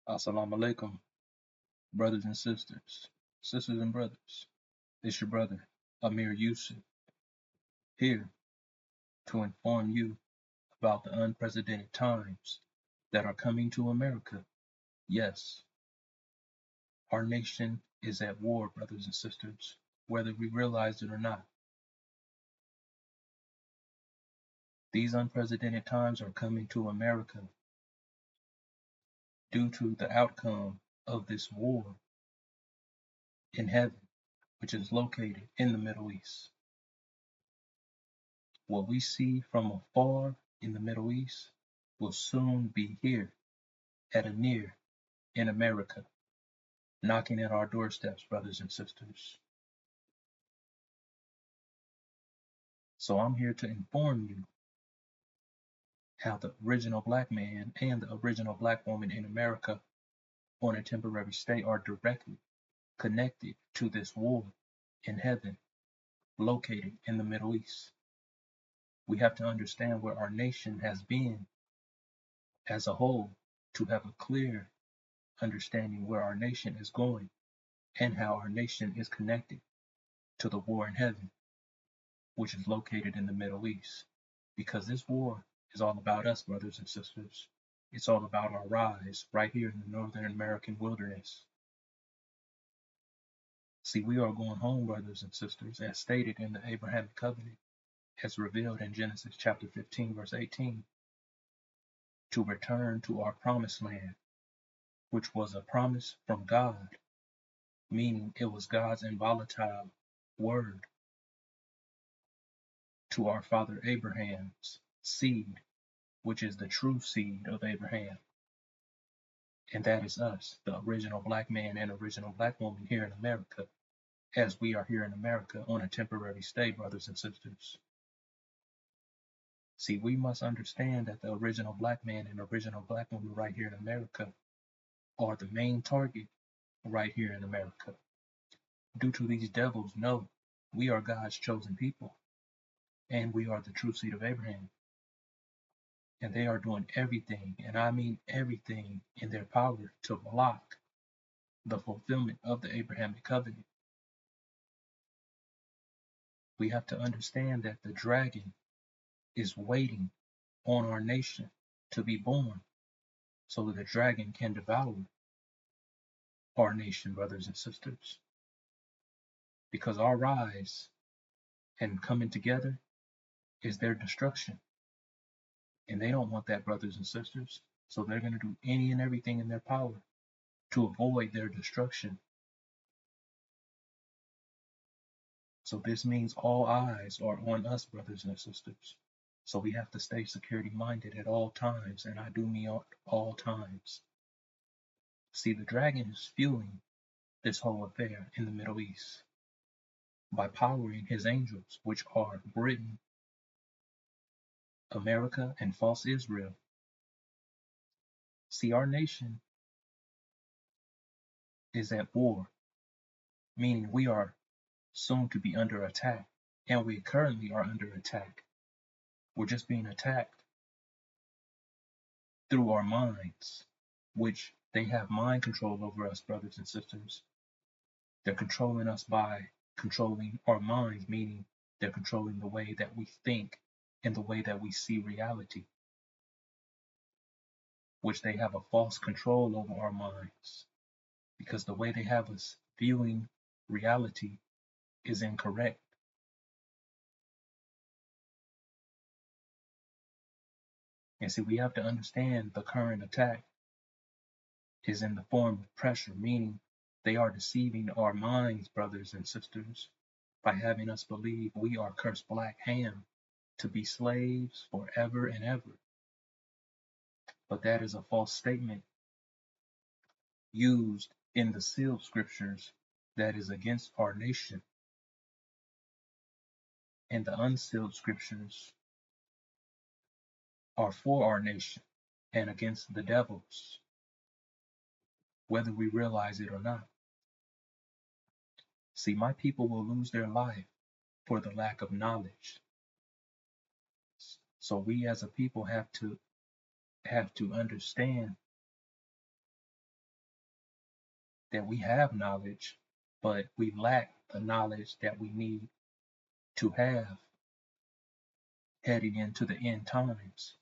Assalamu alaikum, brothers and sisters and brothers. It's your brother, Amir Yusuf, here to inform you about the unprecedented times that are coming to America. Yes, our nation is at war, brothers and sisters, whether we realize it or not. These unprecedented times are coming to America due to the outcome of this war in heaven, which is located in the Middle East. What we see from afar in the Middle East will soon be here at a near in America, knocking at our doorsteps, brothers and sisters. So I'm here to inform you how the original black man and the original black woman in America on a temporary stay are directly connected to this war in heaven located in the Middle East. We have to understand where our nation has been as a whole to have a clear understanding where our nation is going and how our nation is connected to the war in heaven, which is located in the Middle East. Because this war is all about us, brothers and sisters. It's all about our rise right here in the Northern American wilderness. See, we are going home, brothers and sisters, as stated in the Abrahamic covenant, as revealed in Genesis chapter 15, verse 18, to return to our promised land, which was a promise from God, meaning it was God's inviolable word to our father Abraham's seed, which is the true seed of Abraham. And that is us, the original black man and original black woman here in America, as we are here in America on a temporary stay, brothers and sisters. See, we must understand that the original black man and original black woman right here in America are the main target right here in America. Due to these devils, no, we are God's chosen people, and we are the true seed of Abraham. And they are doing everything, and I mean everything in their power to block the fulfillment of the Abrahamic covenant. We have to understand that the dragon is waiting on our nation to be born so that the dragon can devour our nation, brothers and sisters. Because our rise and coming together is their destruction. And they don't want that, brothers and sisters. So they're going to do any and everything in their power to avoid their destruction. So this means all eyes are on us, brothers and sisters. So we have to stay security minded at all times, and I do mean all times. See, the dragon is fueling this whole affair in the Middle East by powering his angels, which are Britain, America, and false Israel. See, our nation is at war, meaning we are soon to be under attack, and we currently are under attack. We're just being attacked through our minds, which they have mind control over us, brothers and sisters. They're controlling us by controlling our minds, meaning they're controlling the way that we think and the way that we see reality, which they have a false control over our minds because the way they have us viewing reality is incorrect. And see, we have to understand the current attack is in the form of pressure, meaning they are deceiving our minds, brothers and sisters, by having us believe we are cursed black ham to be slaves forever and ever. But that is a false statement used in the sealed scriptures that is against our nation. And the unsealed scriptures are for our nation and against the devils, whether we realize it or not. See, my people will lose their life for the lack of knowledge. So we as a people have to understand that we have knowledge, but we lack the knowledge that we need to have heading into the end times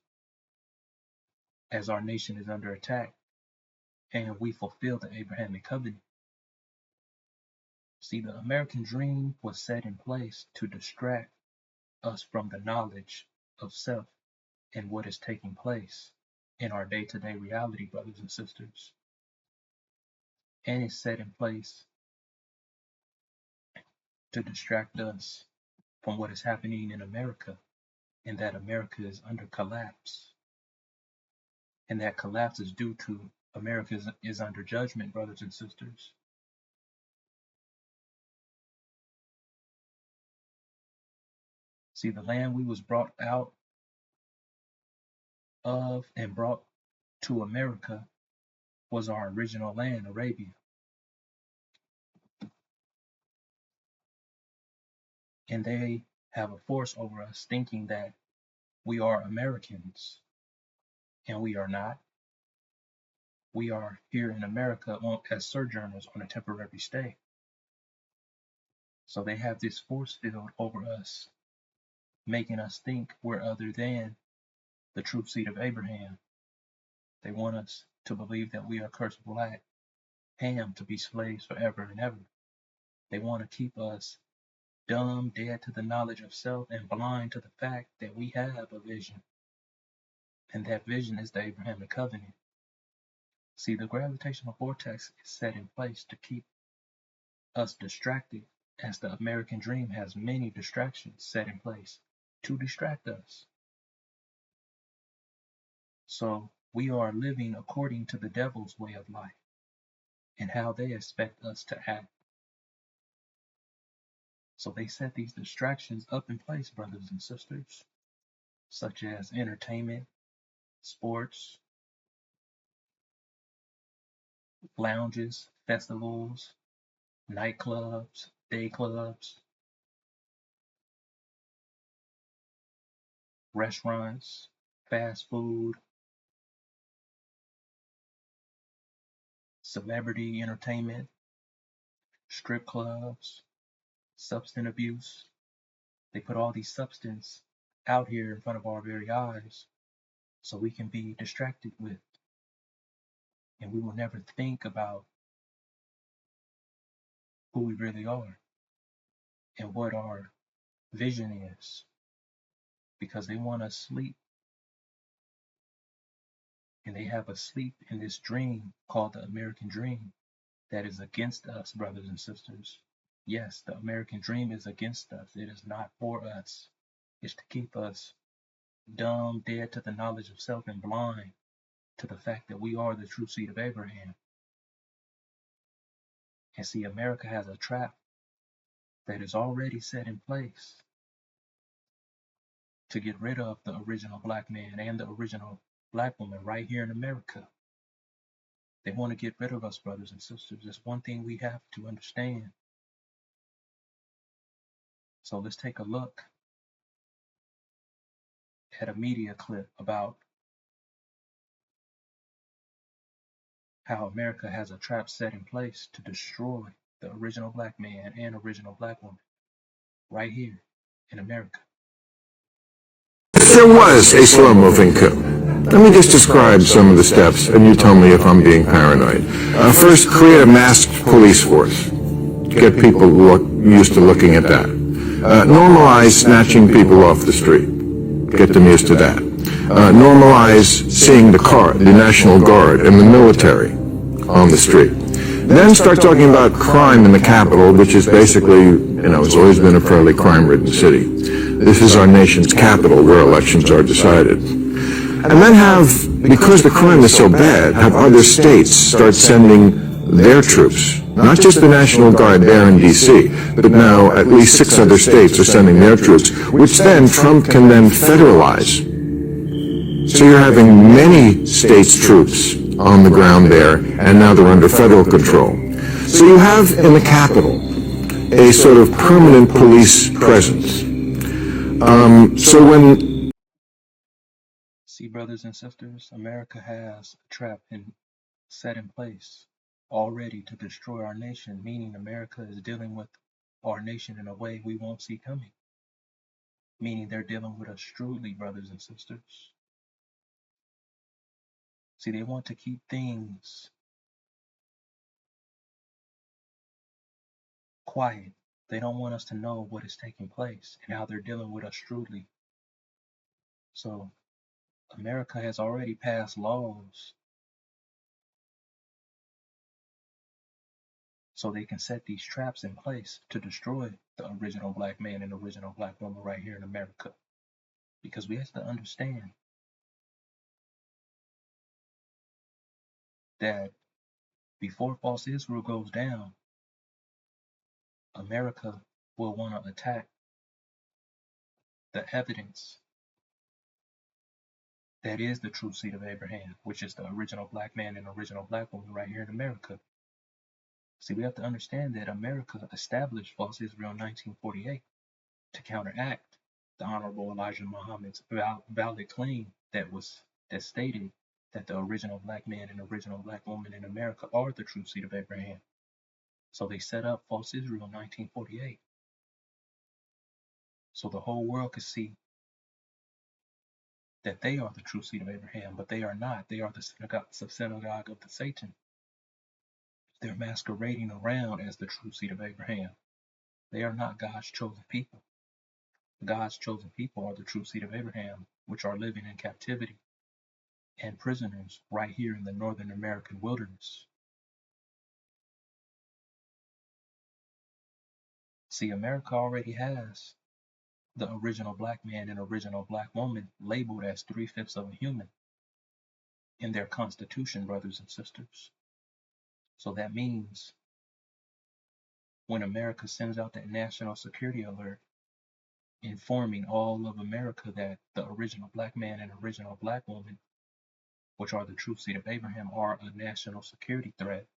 as our nation is under attack and we fulfill the Abrahamic covenant. See, the American dream was set in place to distract us from the knowledge of self and what is taking place in our day-to-day reality, brothers and sisters. And it's set in place to distract us from what is happening in America, and that America is under collapse. And that collapse is due to America is under judgment, brothers and sisters. See, the land we was brought out of and brought to America was our original land, Arabia. And they have a force over us thinking that we are Americans, and we are not. We are here in America as sojourners on a temporary stay. So they have this force field over us, making us think we're other than the true seed of Abraham. They want us to believe that we are cursed black, Ham to be slaves forever and ever. They want to keep us dumb, dead to the knowledge of self, and blind to the fact that we have a vision. And that vision is the Abrahamic covenant. See, the gravitational vortex is set in place to keep us distracted, as the American dream has many distractions set in place to distract us. So we are living according to the devil's way of life and how they expect us to act. So they set these distractions up in place, brothers and sisters, such as entertainment, sports, lounges, festivals, nightclubs, day clubs, restaurants, fast food, celebrity entertainment, strip clubs, substance abuse. They put all these substance out here in front of our very eyes so we can be distracted with. And we will never think about who we really are and what our vision is, because they want us sleep. And they have us sleep in this dream called the American dream that is against us, brothers and sisters. Yes, the American dream is against us. It is not for us. It's to keep us dumb, dead to the knowledge of self, and blind to the fact that we are the true seed of Abraham. And see, America has a trap that is already set in place to get rid of the original black man and the original black woman right here in America. They want to get rid of us, brothers and sisters. That's one thing we have to understand. So let's take a look at a media clip about how America has a trap set in place to destroy the original black man and original black woman right here in America. There was a slow-moving coup. Let me just describe some of the steps, and you tell me if I'm being paranoid. First, create a masked police force. Get people used to looking at that. Normalize snatching people off the street. Get them used to that. Normalize seeing the National Guard and the military on the street. Then start talking about crime in the capital, which is basically, has always been a fairly crime-ridden city. This is our nation's capital where elections are decided. And then because the crime is so bad, have other states start sending their troops. Not just the National Guard there in D.C., but now at least 6 other states are sending their troops, which then Trump can then federalize. So you're having many states' troops on the ground there, and now they're under federal control. So you have in the capital a sort of permanent police presence. See, brothers and sisters, America has a trap set in place already to destroy our nation, meaning America is dealing with our nation in a way we won't see coming, meaning they're dealing with us shrewdly, brothers and sisters. See, they want to keep things quiet. They don't want us to know what is taking place and how they're dealing with us shrewdly. So America has already passed laws so they can set these traps in place to destroy the original black man and original black woman right here in America. Because we have to understand that before false Israel goes down, America will want to attack the evidence that is the true seed of Abraham, which is the original black man and original black woman right here in America. See, we have to understand that America established false Israel in 1948 to counteract the Honorable Elijah Muhammad's valid claim that stated that the original black man and original black woman in America are the true seed of Abraham. So they set up false Israel in 1948 so the whole world could see that they are the true seed of Abraham, but they are not. They are the synagogue of the Satan. They're masquerading around as the true seed of Abraham. They are not God's chosen people. God's chosen people are the true seed of Abraham, which are living in captivity and prisoners right here in the Northern American wilderness. See, America already has the original black man and original black woman labeled as 3/5 of a human in their constitution, brothers and sisters. So that means when America sends out that national security alert informing all of America that the original black man and original black woman, which are the true seed of Abraham, are a national security threat,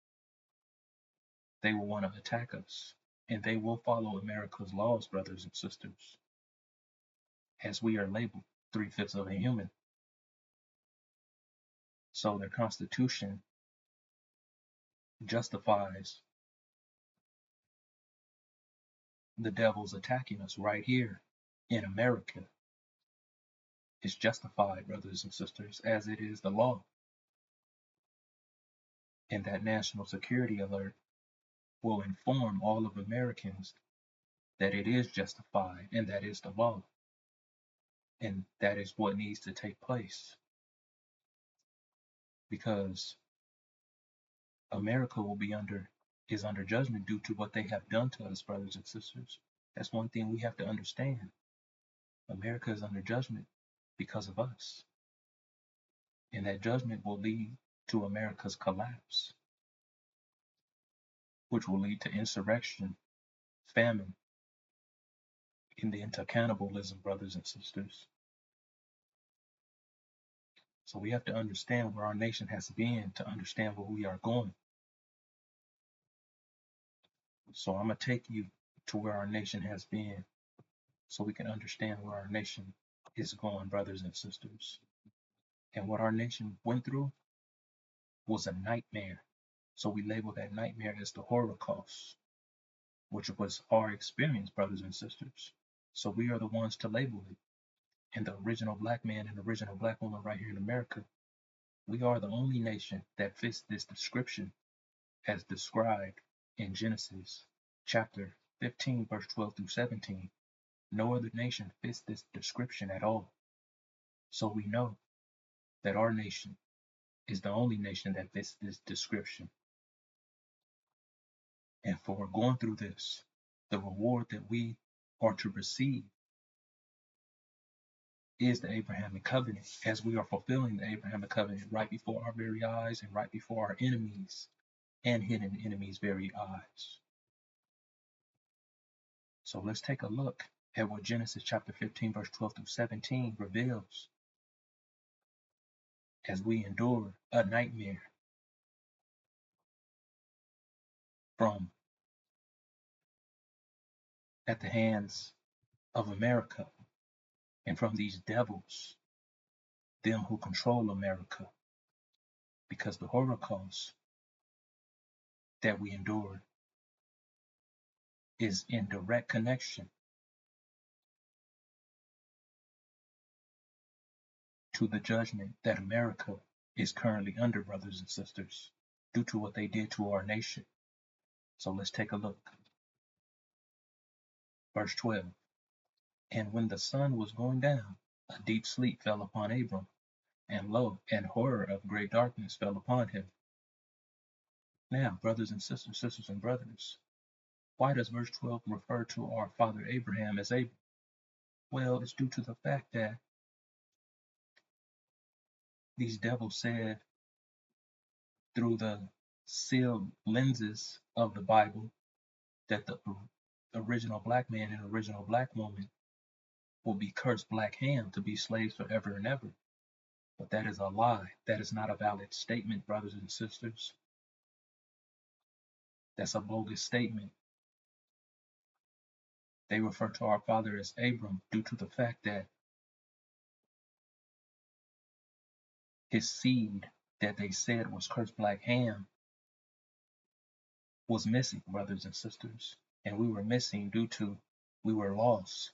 they will want to attack us. And they will follow America's laws, brothers and sisters, as we are labeled 3/5 of a human. So their constitution justifies the devil's attacking us right here in America. It's justified, brothers and sisters, as it is the law. And that national security alert will inform all of Americans that it is justified and that is the law. And that is what needs to take place. Because America is under judgment due to what they have done to us, brothers and sisters. That's one thing we have to understand. America is under judgment because of us. And that judgment will lead to America's collapse, which will lead to insurrection, famine, and into cannibalism, brothers and sisters. So we have to understand where our nation has been to understand where we are going. So I'm going to take you to where our nation has been so we can understand where our nation is going, brothers and sisters. And what our nation went through was a nightmare. So we label that nightmare as the Holocaust, which was our experience, brothers and sisters. So we are the ones to label it. And the original black man and original black woman right here in America, we are the only nation that fits this description as described in Genesis chapter 15, verse 12 through 17. No other nation fits this description at all. So we know that our nation is the only nation that fits this description. And for going through this, the reward that we are to receive is the Abrahamic covenant, as we are fulfilling the Abrahamic covenant right before our very eyes and right before our enemies and hidden enemies' very eyes. So let's take a look at what Genesis chapter 15, verse 12 through 17 reveals as we endure a nightmare from at the hands of America and from these devils, them who control America. Because the Holocaust that we endured is in direct connection to the judgment that America is currently under, brothers and sisters, due to what they did to our nation. So let's take a look. Verse 12. And when the sun was going down, a deep sleep fell upon Abram, and lo, an horror of great darkness fell upon him. Now, brothers and sisters, sisters and brothers, why does verse 12 refer to our father Abraham as Abram? Well, it's due to the fact that these devils said through the sealed lenses of the Bible that the original black man and original black woman will be cursed black ham to be slaves forever and ever. But that is a lie. That is not a valid statement, brothers and sisters. That's a bogus statement. They refer to our father as Abram due to the fact that his seed that they said was cursed black ham was missing, brothers and sisters. And we were missing due to we were lost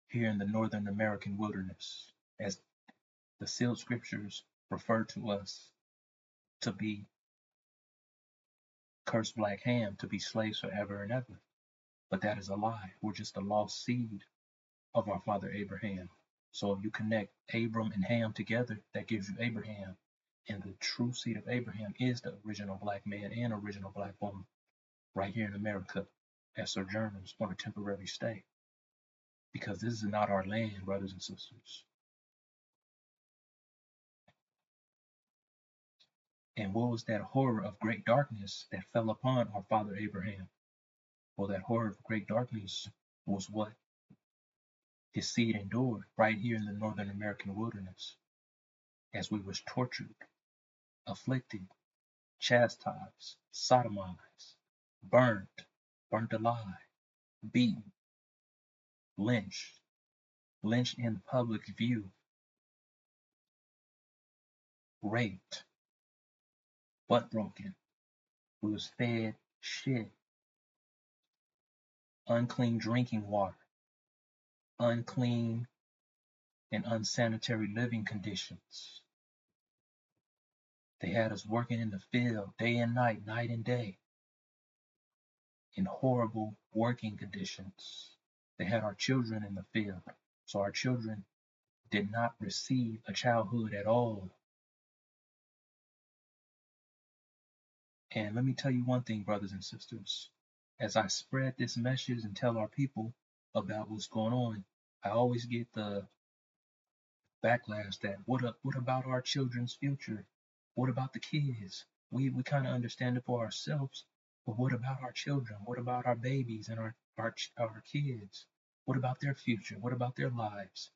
here in the Northern American wilderness, as the sealed scriptures refer to us to be cursed black ham, to be slaves forever and ever. But that is a lie. We're just a lost seed of our father Abraham. So if you connect Abram and Ham together, that gives you Abraham. And the true seed of Abraham is the original black man and original black woman right here in America as sojourners on a temporary stay. Because this is not our land, brothers and sisters. And what was that horror of great darkness that fell upon our father Abraham? Well, that horror of great darkness was what his seed endured right here in the Northern American wilderness as we was tortured, afflicted, chastised, sodomized, burnt alive, beaten, lynched in public view, raped, butt broken. We was fed shit, unclean drinking water, unclean and unsanitary living conditions. They had us working in the field day and night, night and day, in horrible working conditions. They had our children in the field, so our children did not receive a childhood at all. And let me tell you one thing, brothers and sisters. As I spread this message and tell our people about what's going on, I always get the backlash that what about our children's future? What about the kids? We kind of understand it for ourselves, but what about our children? What about our babies and our kids? What about their future? What about their lives?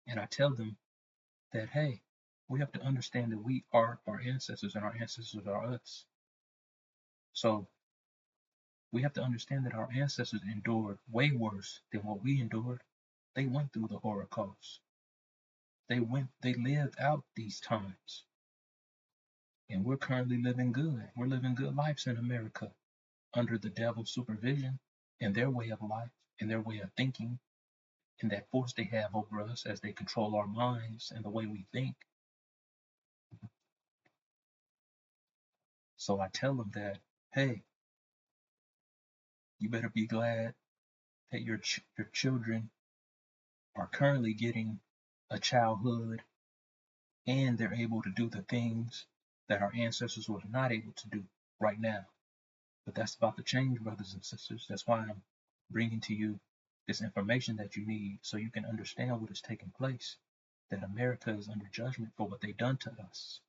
And I tell them that, hey, we have to understand that we are our ancestors and our ancestors are us. So we have to understand that our ancestors endured way worse than what we endured. They went through the Holocaust. They lived out these times. And we're currently living good. We're living good lives in America under the devil's supervision and their way of life and their way of thinking and that force they have over us as they control our minds and the way we think. So I tell them that, hey, you better be glad that your children are currently getting a childhood and they're able to do the things that our ancestors were not able to do right now. But that's about to change, brothers and sisters. That's why I'm bringing to you this information that you need so you can understand what is taking place, that America is under judgment for what they've done to us.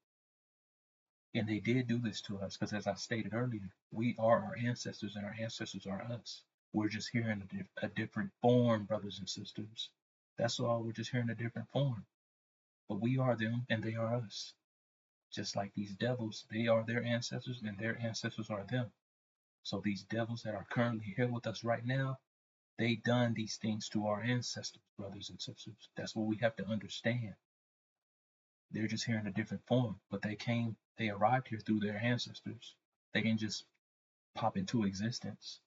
And they did do this to us because, as I stated earlier, we are our ancestors and our ancestors are us. We're just here in a different form, brothers and sisters. That's all. We're just here in a different form. But we are them and they are us. Just like these devils, they are their ancestors and their ancestors are them. So these devils that are currently here with us right now, they done these things to our ancestors, brothers and sisters. That's what we have to understand. They're just here in a different form, but they arrived here through their ancestors. They didn't just pop into existence.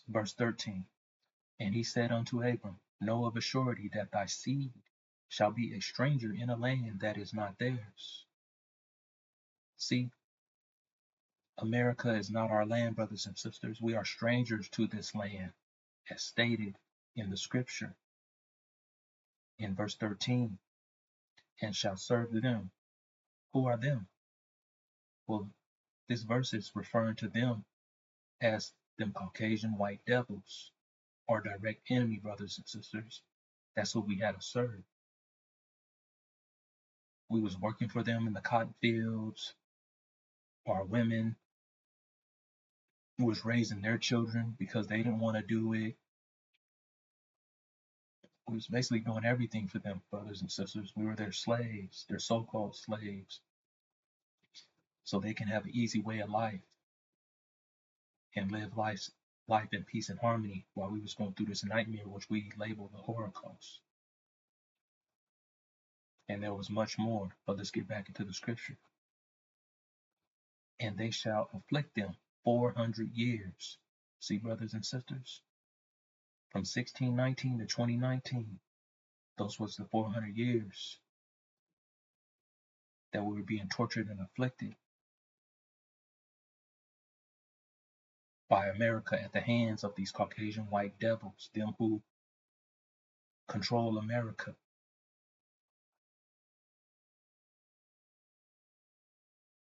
Verse 13. And he said unto Abram, know of a surety that thy seed shall be a stranger in a land that is not theirs. See, America is not our land, brothers and sisters. We are strangers to this land, as stated in the scripture in verse 13, and shall serve them. Who are them? Well, this verse is referring to them as them Caucasian white devils, our direct enemy, brothers and sisters. That's who we had to serve. We was working for them in the cotton fields. Our women was raising their children because they didn't want to do it. We was basically doing everything for them, brothers and sisters. We were their slaves, their so-called slaves, so they can have an easy way of life and live life in peace and harmony while we was going through this nightmare, which we label the Holocaust. And there was much more, but let's get back into the scripture. And they shall afflict them 400 years. See, brothers and sisters, from 1619 to 2019, those was the 400 years that we were being tortured and afflicted by America at the hands of these Caucasian white devils, them who control America.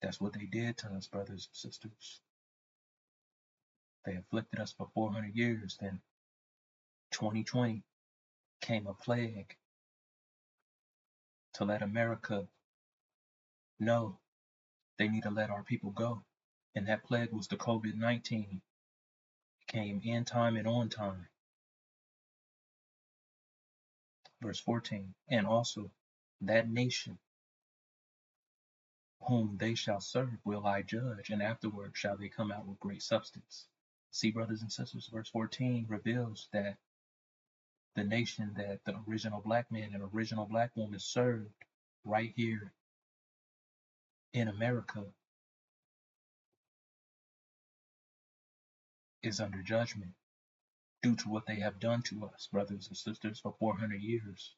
That's what they did to us, brothers and sisters. They afflicted us for 400 years. Then 2020 came a plague to let America know they need to let our people go. And that plague was the COVID-19. It came in time and on time. Verse 14, and also that nation whom they shall serve will I judge, and afterward shall they come out with great substance. See, brothers and sisters, verse 14 reveals that the nation that the original black man and original black woman served right here in America is under judgment due to what they have done to us, brothers and sisters, for 400 years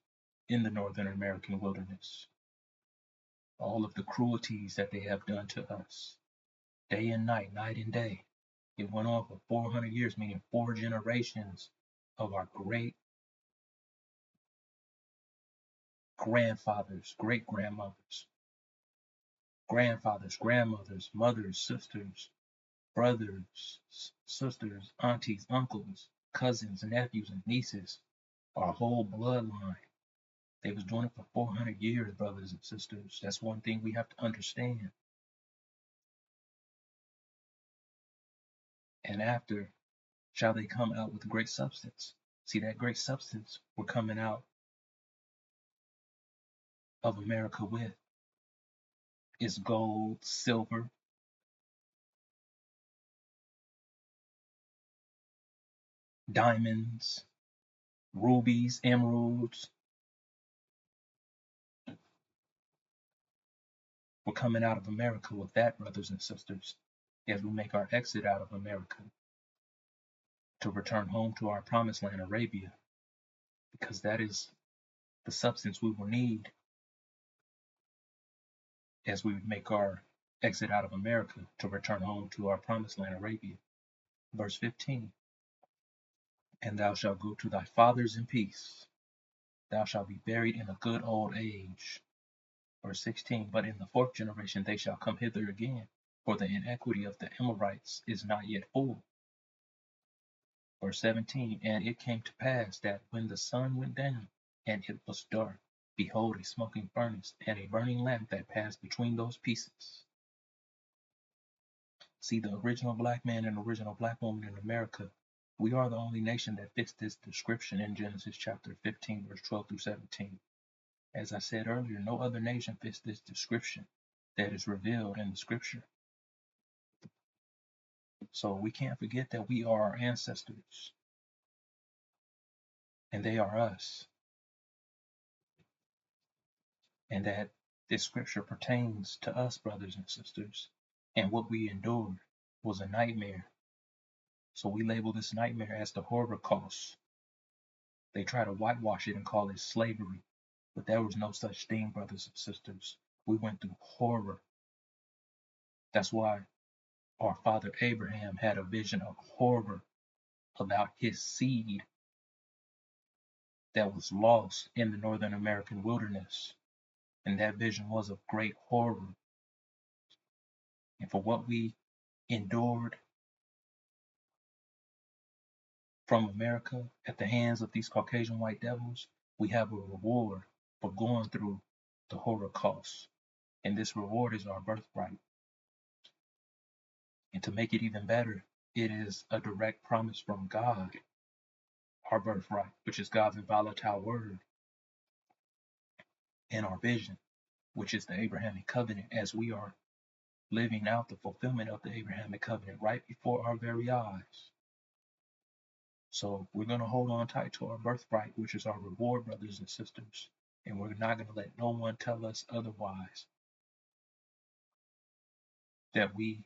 in the Northern American wilderness. All of the cruelties that they have done to us, day and night, night and day. It went on for 400 years, meaning 4 generations of our great grandfathers, great grandmothers, grandfathers, grandmothers, mothers, sisters, brothers, sisters, aunties, uncles, cousins, nephews, and nieces, our whole bloodline. They was doing it for 400 years, brothers and sisters. That's one thing we have to understand. And after shall they come out with great substance. See, that great substance we're coming out of America with is gold, silver, diamonds, rubies, emeralds. We're coming out of America with that, brothers and sisters, as we make our exit out of America to return home to our promised land, Arabia, because that is the substance we will need as we make our exit out of America to return home to our promised land, Arabia. Verse 15, and thou shalt go to thy fathers in peace. Thou shalt be buried in a good old age. Verse 16, but in the 4th generation they shall come hither again, for the iniquity of the Amorites is not yet full. Verse 17, and it came to pass that when the sun went down, and it was dark, behold, a smoking furnace, and a burning lamp that passed between those pieces. See, the original black man and original black woman in America, we are the only nation that fits this description in Genesis chapter 15, verse 12 through 17. As I said earlier, no other nation fits this description that is revealed in the scripture. So we can't forget that we are our ancestors, and they are us. and that this scripture pertains to us, brothers and sisters, and what we endured was a nightmare. So we label this nightmare as the Holocaust. They try to whitewash it and call it slavery, but there was no such thing, brothers and sisters. We went through horror. That's why our father Abraham had a vision of horror about his seed that was lost in the Northern American wilderness. And that vision was of great horror. And for what we endured from America at the hands of these Caucasian white devils, we have a reward for going through the Holocaust. And this reward is our birthright. And to make it even better, it is a direct promise from God, our birthright, which is God's inviolate word, and our vision, which is the Abrahamic covenant, as we are living out the fulfillment of the Abrahamic covenant right before our very eyes. So we're going to hold on tight to our birthright, which is our reward, brothers and sisters. And we're not going to let no one tell us otherwise, that we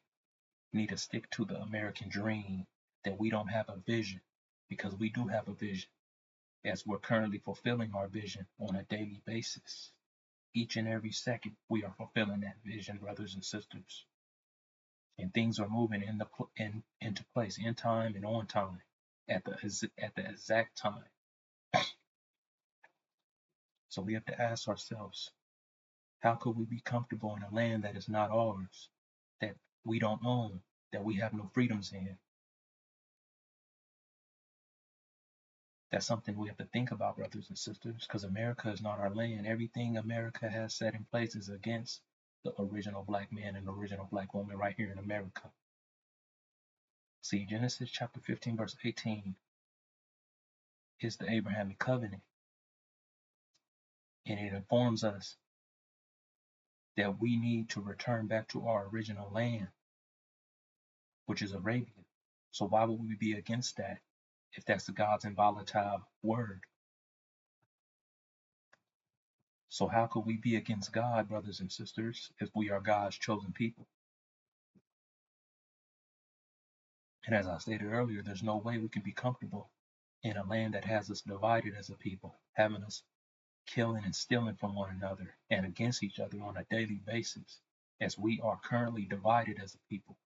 need to stick to the American dream, that we don't have a vision, because we do have a vision, as we're currently fulfilling our vision on a daily basis. Each and every second, we are fulfilling that vision, brothers and sisters. And things are moving into place in time and on time, at the exact time. So we have to ask ourselves, how could we be comfortable in a land that is not ours, that we don't own, that we have no freedoms in? That's something we have to think about, brothers and sisters, because America is not our land. Everything America has set in place is against the original black man and the original black woman right here in America. See, Genesis chapter 15, verse 18 is the Abrahamic covenant. And it informs us that we need to return back to our original land, which is Arabia. So why would we be against that if that's the God's inviolate word? So how could we be against God, brothers and sisters, if we are God's chosen people? And as I stated earlier, there's no way we can be comfortable in a land that has us divided as a people, having us killing and stealing from one another and against each other on a daily basis, as we are currently divided as a people.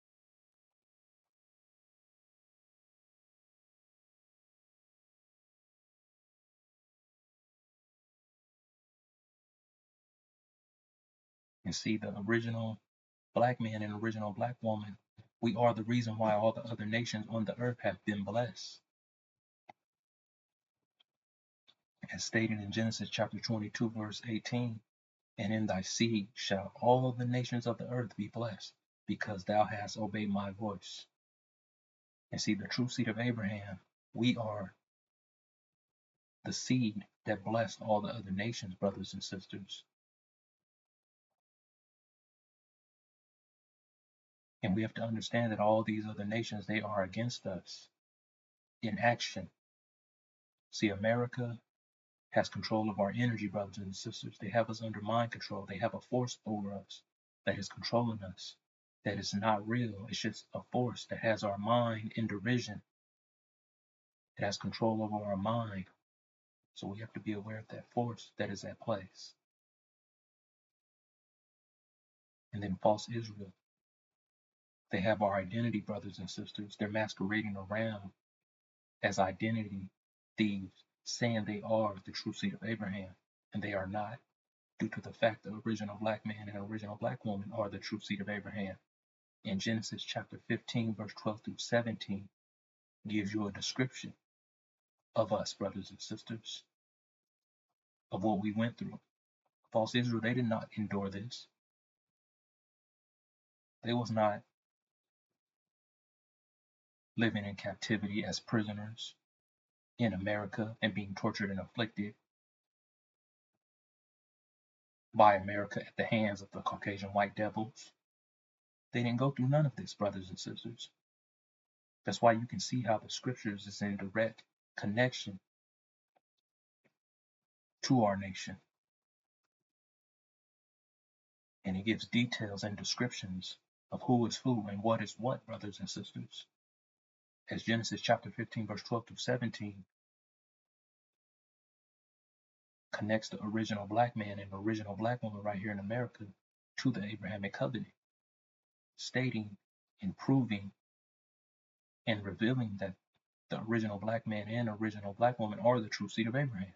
And see, the original black man and original black woman, we are the reason why all the other nations on the earth have been blessed. As stated in Genesis chapter 22, verse 18, and in thy seed shall all the nations of the earth be blessed, because thou hast obeyed my voice. And see, the true seed of Abraham, we are the seed that blessed all the other nations, brothers and sisters. And we have to understand that all these other nations, they are against us in action. See, America has control of our energy, brothers and sisters. They have us under mind control. They have a force over us that is controlling us, that is not real. It's just a force that has our mind in derision. It has control over our mind. So we have to be aware of that force that is at place. And then false Israel. They have our identity, brothers and sisters. They're masquerading around as identity thieves, saying they are the true seed of Abraham, and they are not, due to the fact the original black man and original black woman are the true seed of Abraham. In Genesis chapter 15, verse 12 through 17, gives you a description of us, brothers and sisters, of what we went through. False Israel, they did not endure this. They was not living in captivity as prisoners in America and being tortured and afflicted by America at the hands of the Caucasian white devils. They didn't go through none of this, brothers and sisters. That's why you can see how the scriptures is in direct connection to our nation. And he gives details and descriptions of who is who and what is what, brothers and sisters. As Genesis chapter 15, verse 12 through 17 connects the original black man and the original black woman right here in America to the Abrahamic covenant, stating and proving and revealing that the original black man and original black woman are the true seed of Abraham.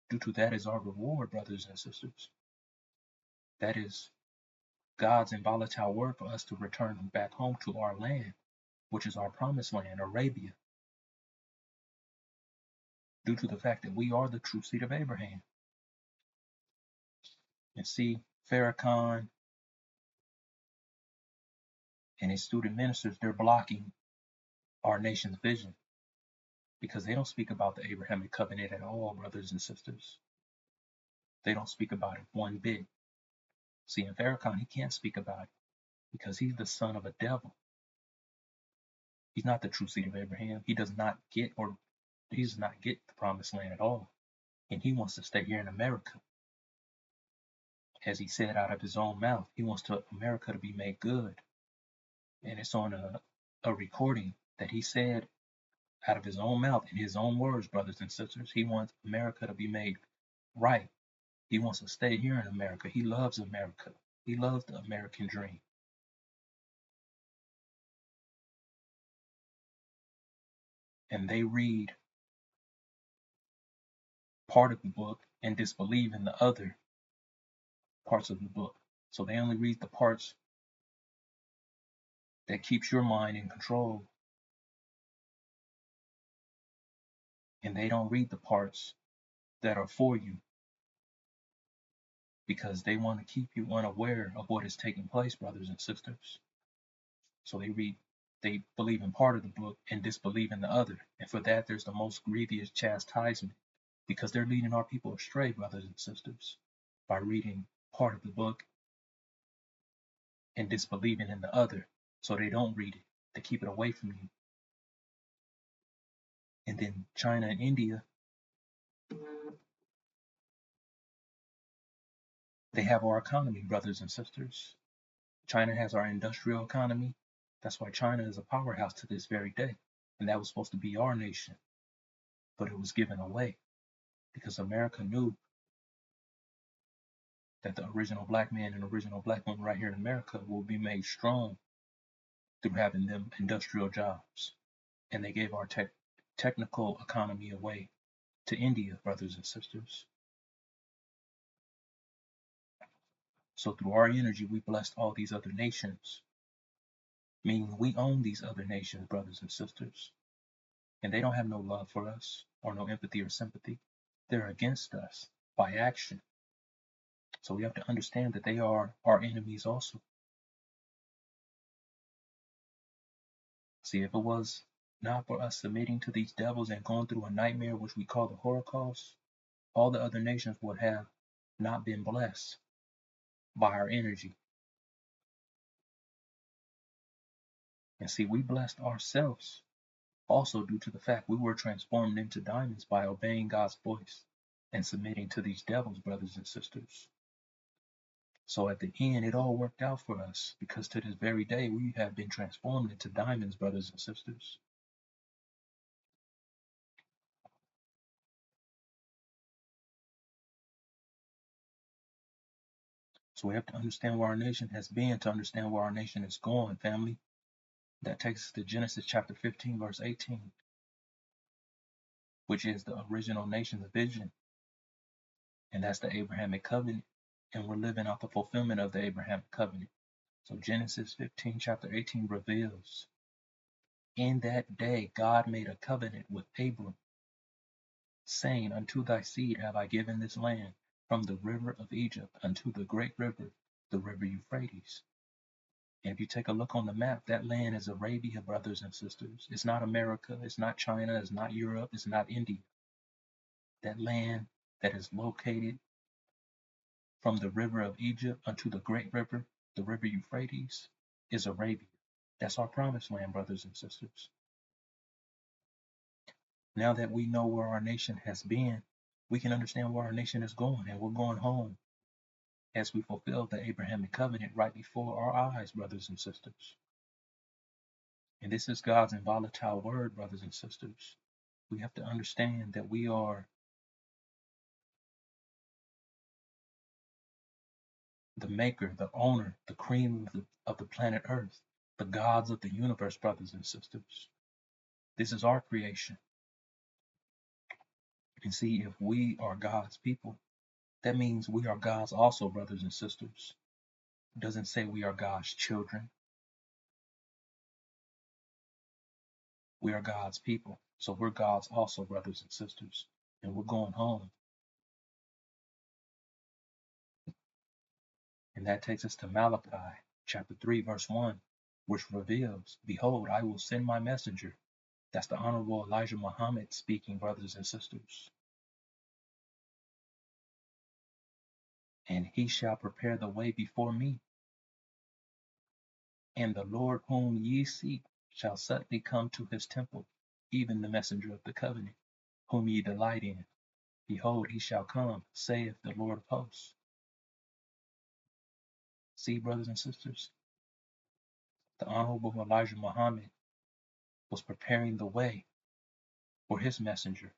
Due to that is our reward, brothers and sisters. That is God's involatile word for us to return back home to our land, which is our promised land, Arabia, due to the fact that we are the true seed of Abraham. And see, Farrakhan and his student ministers, they're blocking our nation's vision because they don't speak about the Abrahamic covenant at all, brothers and sisters. They don't speak about it one bit. See, in Farrakhan, he can't speak about it because he's the son of a devil. He's not the true seed of Abraham. He does not get the promised land at all. And he wants to stay here in America. As he said out of his own mouth, he wants America to be made good. And it's on a recording that he said out of his own mouth, in his own words, brothers and sisters. He wants America to be made right. He wants to stay here in America. He loves America. He loves the American dream. And they read part of the book and disbelieve in the other parts of the book. So they only read the parts that keeps your mind in control. And they don't read the parts that are for you because they want to keep you unaware of what is taking place, brothers and sisters. So they believe in part of the book and disbelieve in the other. And for that, there's the most grievous chastisement because they're leading our people astray, brothers and sisters, by reading part of the book and disbelieving in the other. So they don't read it. They keep it away from you. And then China and India, they have our economy, brothers and sisters. China has our industrial economy. That's why China is a powerhouse to this very day. And that was supposed to be our nation. But it was given away because America knew that the original black man and original black woman right here in America will be made strong through having them industrial jobs. And they gave our technical economy away to India, brothers and sisters. So through our energy, we blessed all these other nations, meaning we own these other nations, brothers and sisters. And they don't have no love for us or no empathy or sympathy. They're against us by action. So we have to understand that they are our enemies also. See, if it was not for us submitting to these devils and going through a nightmare, which we call the Holocaust, all the other nations would have not been blessed by our energy. And see, we blessed ourselves also due to the fact we were transformed into diamonds by obeying God's voice and submitting to these devils, brothers and sisters. So at the end, it all worked out for us because to this very day, we have been transformed into diamonds, brothers and sisters. So we have to understand where our nation has been to understand where our nation is going, family. That takes us to Genesis chapter 15, verse 18, which is the original nation's vision. And that's the Abrahamic covenant. And we're living out the fulfillment of the Abrahamic covenant. So Genesis 15, chapter 18 reveals, in that day God made a covenant with Abram, saying, unto thy seed have I given this land, from the river of Egypt unto the great river, the river Euphrates. And if you take a look on the map, that land is Arabia, brothers and sisters. It's not America, it's not China, it's not Europe, it's not India. That land that is located from the river of Egypt unto the great river, the river Euphrates, is Arabia. That's our promised land, brothers and sisters. Now that we know where our nation has been, we can understand where our nation is going, and we're going home. as we fulfill the Abrahamic covenant right before our eyes, brothers and sisters. And this is God's involatile word, brothers and sisters. We have to understand that we are the maker, the owner, the cream of the planet Earth, the gods of the universe, brothers and sisters. This is our creation. And see, if we are God's people, that means we are God's also, brothers and sisters. It doesn't say we are God's children. We are God's people. So we're God's also, brothers and sisters. And we're going home. And that takes us to Malachi chapter 3, verse 1, which reveals, behold, I will send my messenger. That's the Honorable Elijah Muhammad speaking, brothers and sisters. And he shall prepare the way before me. And the Lord whom ye seek shall suddenly come to his temple, even the messenger of the covenant, whom ye delight in. Behold, he shall come, saith the Lord of hosts. See, brothers and sisters, the Honorable Elijah Muhammad was preparing the way for his messenger,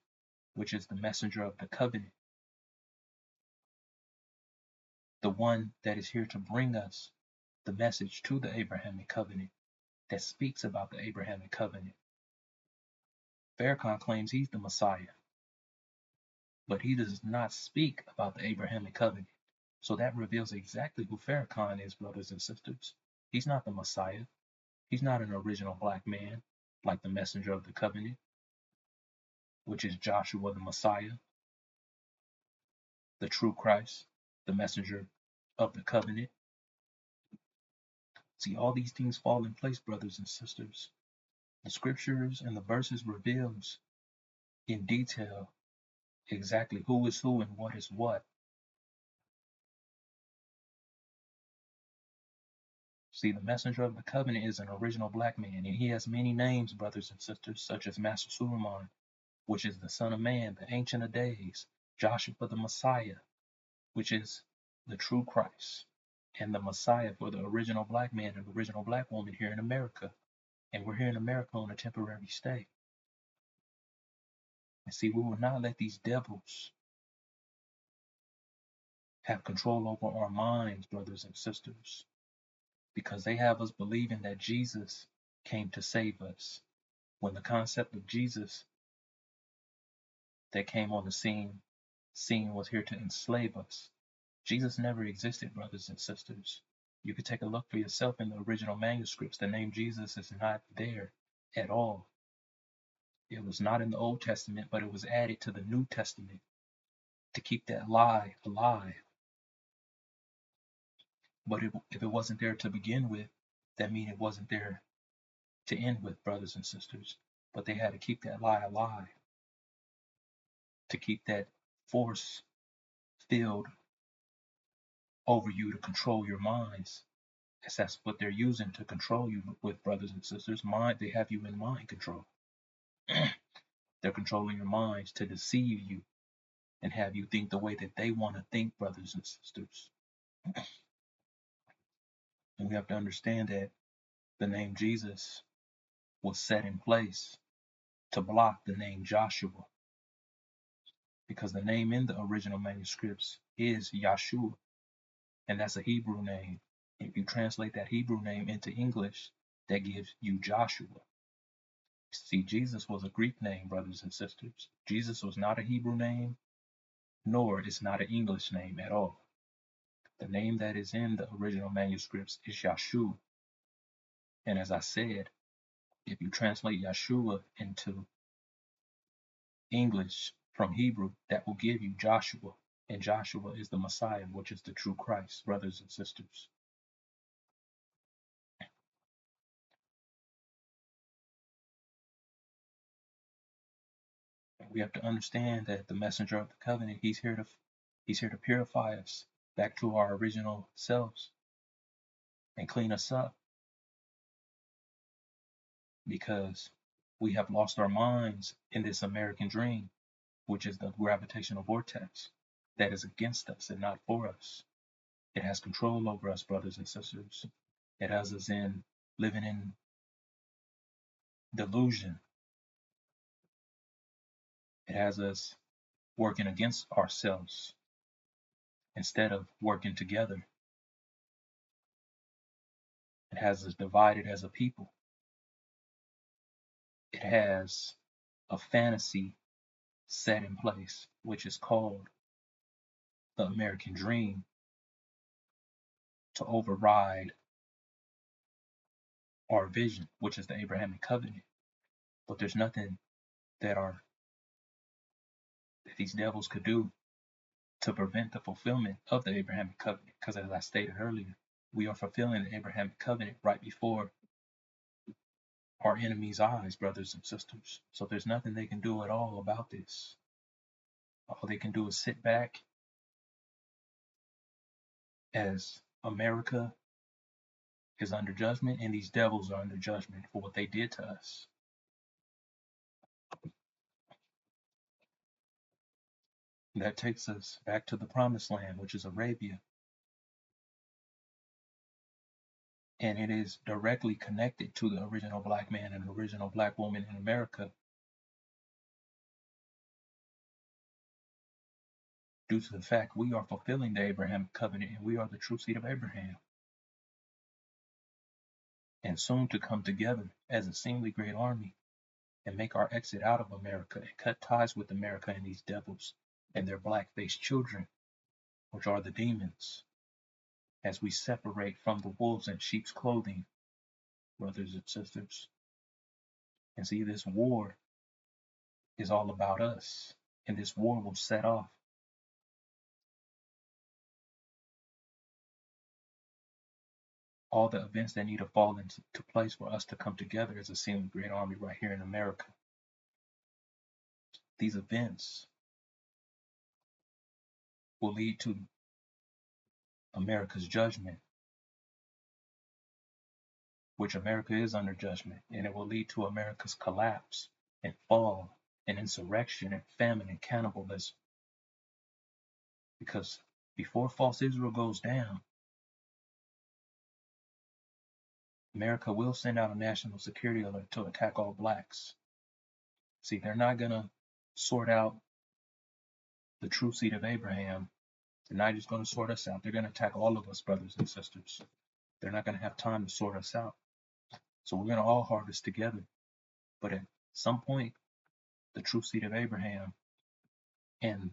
which is the messenger of the covenant, the one that is here to bring us the message to the Abrahamic covenant, that speaks about the Abrahamic covenant. Farrakhan claims he's the Messiah, but he does not speak about the Abrahamic covenant. So that reveals exactly who Farrakhan is, brothers and sisters. He's not the Messiah. He's not an original black man like the messenger of the covenant, which is Joshua the Messiah, the true Christ, the messenger of the covenant. See, all these things fall in place, brothers and sisters. The scriptures and the verses reveals in detail exactly who is who and what is what. See, the messenger of the covenant is an original black man, and he has many names, brothers and sisters, such as Master Suleiman, which is the Son of Man, the Ancient of Days, Joshua the Messiah, which is the true Christ, and the Messiah for the original black man and the original black woman here in America. And we're here in America on a temporary stay. And see, we will not let these devils have control over our minds, brothers and sisters, because they have us believing that Jesus came to save us, when the concept of Jesus that came on the scene was here to enslave us. Jesus never existed, brothers and sisters. You could take a look for yourself in the original manuscripts. The name Jesus is not there at all. It was not in the Old Testament, but it was added to the New Testament to keep that lie alive. But if it wasn't there to begin with, that means it wasn't there to end with, brothers and sisters. But they had to keep that lie alive, to keep that force filled over you to control your minds. As that's what they're using to control you with, brothers and sisters. Mind, they have you in mind control. They're controlling your minds to deceive you and have you think the way that they want to think, brothers and sisters. And we have to understand that the name Jesus was set in place to block the name Joshua, because the name in the original manuscripts is Yahshua, and that's a Hebrew name. If you translate that Hebrew name into English, that gives you Joshua. See, Jesus was a Greek name, brothers and sisters. Jesus was not a Hebrew name, nor is not an English name at all. The name that is in the original manuscripts is Yahshua. And as I said, if you translate Yahshua into English from Hebrew, that will give you Joshua. And Joshua is the Messiah, which is the true Christ, brothers and sisters. And we have to understand that the messenger of the covenant, he's here to purify us back to our original selves and clean us up, because we have lost our minds in this American dream, which is the gravitational vortex that is against us and not for us. It has control over us, brothers and sisters. It has us in living in delusion. It has us working against ourselves instead of working together. It has us divided as a people. It has a fantasy set in place, which is called the American dream, to override our vision, which is the Abrahamic covenant. But there's nothing that these devils could do to prevent the fulfillment of the Abrahamic covenant. Because as I stated earlier, we are fulfilling the Abrahamic covenant right before our enemies' eyes, brothers and sisters. So there's nothing they can do at all about this. All they can do is sit back as America is under judgment and these devils are under judgment for what they did to us. That takes us back to the promised land, which is Arabia. And it is directly connected to the original black man and the original black woman in America due to the fact we are fulfilling the Abrahamic covenant and we are the true seed of Abraham. And soon to come together as a seemingly great army and make our exit out of America and cut ties with America and these devils and their black-faced children, which are the demons, as we separate from the wolves in sheep's clothing, brothers and sisters. And see, this war is all about us, and this war will set off all the events that need to fall into place for us to come together as a seemingly great army right here in America. These events will lead to America's judgment, which America is under judgment, and it will lead to America's collapse and fall and insurrection and famine and cannibalism. Because before false Israel goes down, America will send out a national security alert to attack all blacks. See, they're not going to sort out the true seed of Abraham. They're not just going to sort us out. They're going to attack all of us, brothers and sisters. They're not going to have time to sort us out. So we're going to all harvest together. But at some point, the true seed of Abraham and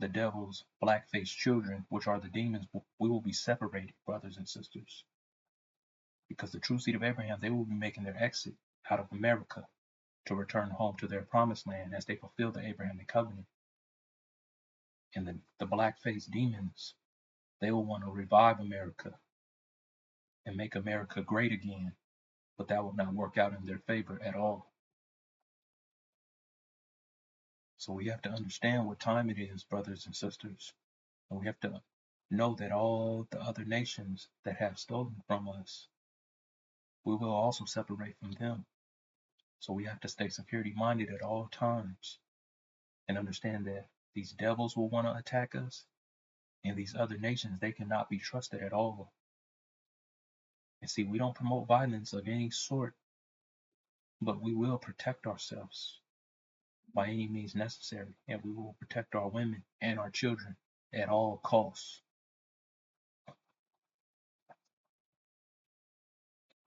the devil's black-faced children, which are the demons, we will be separated, brothers and sisters. Because the true seed of Abraham, they will be making their exit out of America to return home to their promised land as they fulfill the Abrahamic covenant. And the black-faced demons, they will want to revive America and make America great again, but that will not work out in their favor at all. So we have to understand what time it is, brothers and sisters. And we have to know that all the other nations that have stolen from us, we will also separate from them. So we have to stay security minded at all times and understand that these devils will want to attack us, and these other nations, they cannot be trusted at all. And see, we don't promote violence of any sort, but we will protect ourselves by any means necessary, and we will protect our women and our children at all costs.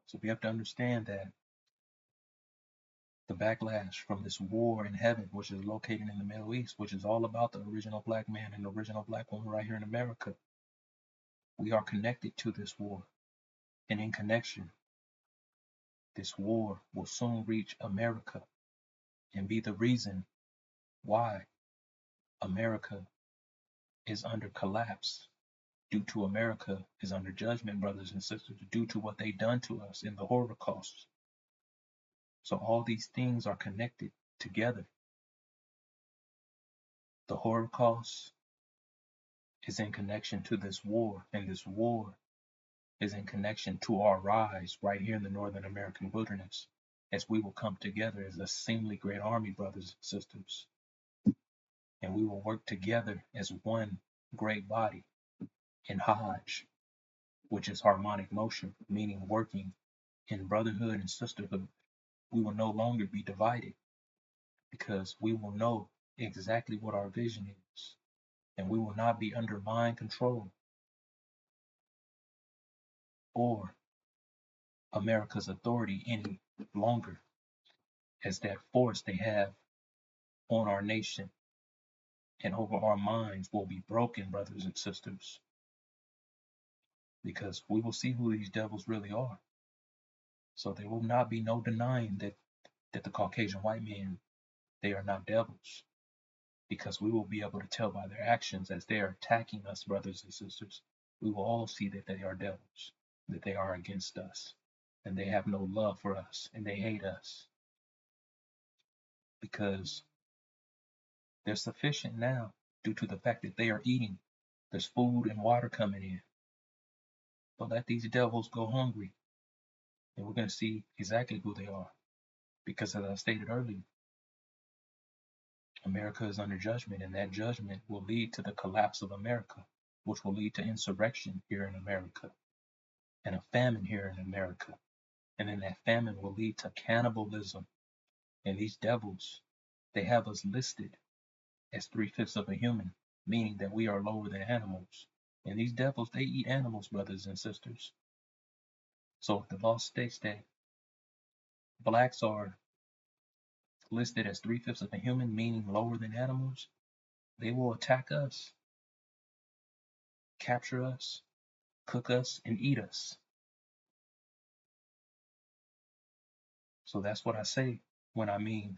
So we have to understand that the backlash from this war in heaven, which is located in the Middle East, which is all about the original black man and the original black woman right here in America, we are connected to this war. And in connection, this war will soon reach America and be the reason why America is under collapse, due to America is under judgment, brothers and sisters, due to what they done to us in the Holocaust. So all these things are connected together. The Holocaust is in connection to this war, and this war is in connection to our rise right here in the Northern American wilderness, as we will come together as a seemingly great army, brothers and sisters, and we will work together as one great body in Hajj, which is harmonic motion, meaning working in brotherhood and sisterhood. We will no longer be divided because we will know exactly what our vision is, and we will not be under mind control or America's authority any longer, as that force they have on our nation and over our minds will be broken, brothers and sisters, because we will see who these devils really are. So there will not be no denying that the Caucasian white men, they are not devils, because we will be able to tell by their actions as they are attacking us, brothers and sisters. We will all see that they are devils, that they are against us, and they have no love for us, and they hate us, because they're sufficient now due to the fact that they are eating. There's food and water coming in. But let these devils go hungry, and we're going to see exactly who they are. Because as I stated earlier, America is under judgment, and that judgment will lead to the collapse of America, which will lead to insurrection here in America, and a famine here in America. And then that famine will lead to cannibalism. And these devils, they have us listed as 3/5 of a human, meaning that we are lower than animals. And these devils, they eat animals, brothers and sisters. So if the law states that blacks are listed as 3/5 of a human, meaning lower than animals, they will attack us, capture us, cook us, and eat us. So that's what I say when I mean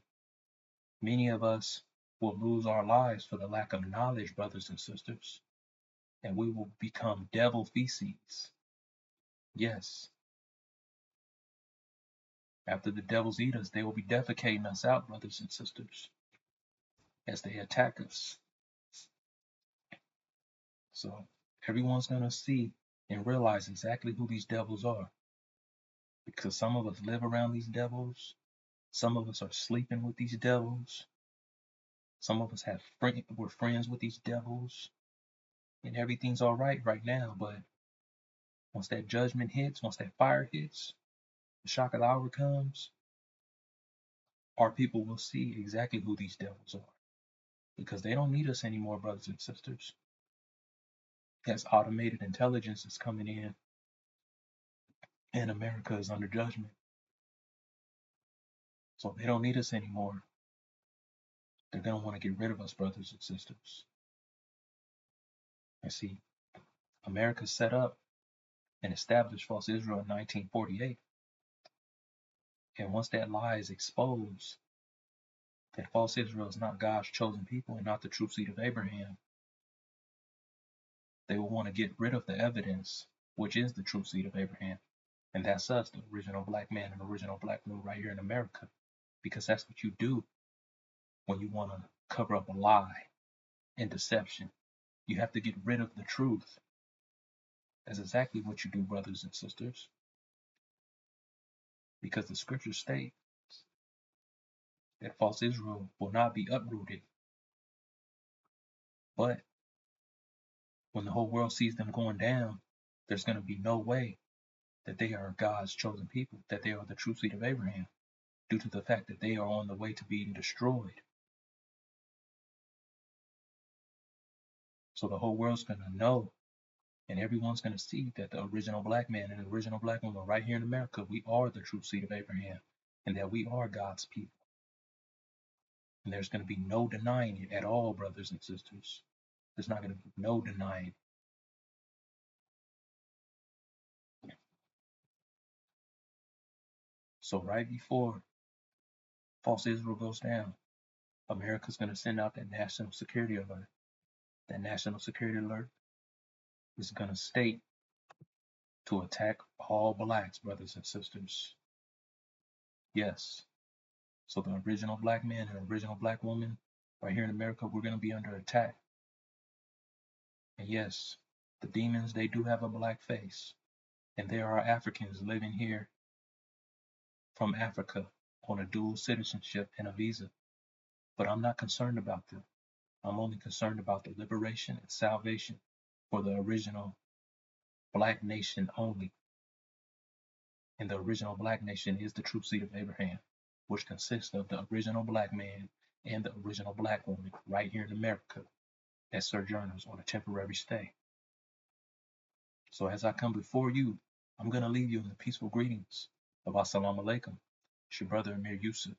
many of us will lose our lives for the lack of knowledge, brothers and sisters, and we will become devil feces. Yes, after the devils eat us, they will be defecating us out, brothers and sisters, as they attack us. So everyone's going to see and realize exactly who these devils are, because some of us live around these devils, some of us are sleeping with these devils, some of us we're friends with these devils, and everything's all right now. But once that judgment hits, once that fire hits, the shock of the hour comes, our people will see exactly who these devils are, because they don't need us anymore, brothers and sisters. As automated intelligence is coming in, and America is under judgment, so they don't need us anymore. They're going to want to get rid of us, brothers and sisters. And see, America set up and established false Israel in 1948. And once that lie is exposed, that false Israel is not God's chosen people and not the true seed of Abraham, they will want to get rid of the evidence, which is the true seed of Abraham. And that's us, the original black man and original black woman right here in America. Because that's what you do when you want to cover up a lie and deception. You have to get rid of the truth. That's exactly what you do, brothers and sisters. Because the scriptures state that false Israel will not be uprooted. But when the whole world sees them going down, there's going to be no way that they are God's chosen people, that they are the true seed of Abraham, due to the fact that they are on the way to being destroyed. So the whole world's going to know, and everyone's going to see that the original black man and the original black woman right here in America, we are the true seed of Abraham, and that we are God's people. And there's going to be no denying it at all, brothers and sisters. There's not going to be no denying. So right before false Israel goes down, America's going to send out that national security alert. That national security alert is going to state to attack all blacks, brothers and sisters. Yes. So the original black man and original black woman right here in America, we're going to be under attack. And yes, the demons, they do have a black face. And there are Africans living here from Africa on a dual citizenship and a visa. But I'm not concerned about them, I'm only concerned about the liberation and salvation for the original black nation only. And the original black nation is the true seed of Abraham, which consists of the original black man and the original black woman right here in America as sojourners on a temporary stay. So as I come before you, I'm going to leave you in the peaceful greetings of Assalamu alaikum. It's your brother Amir Yusuf.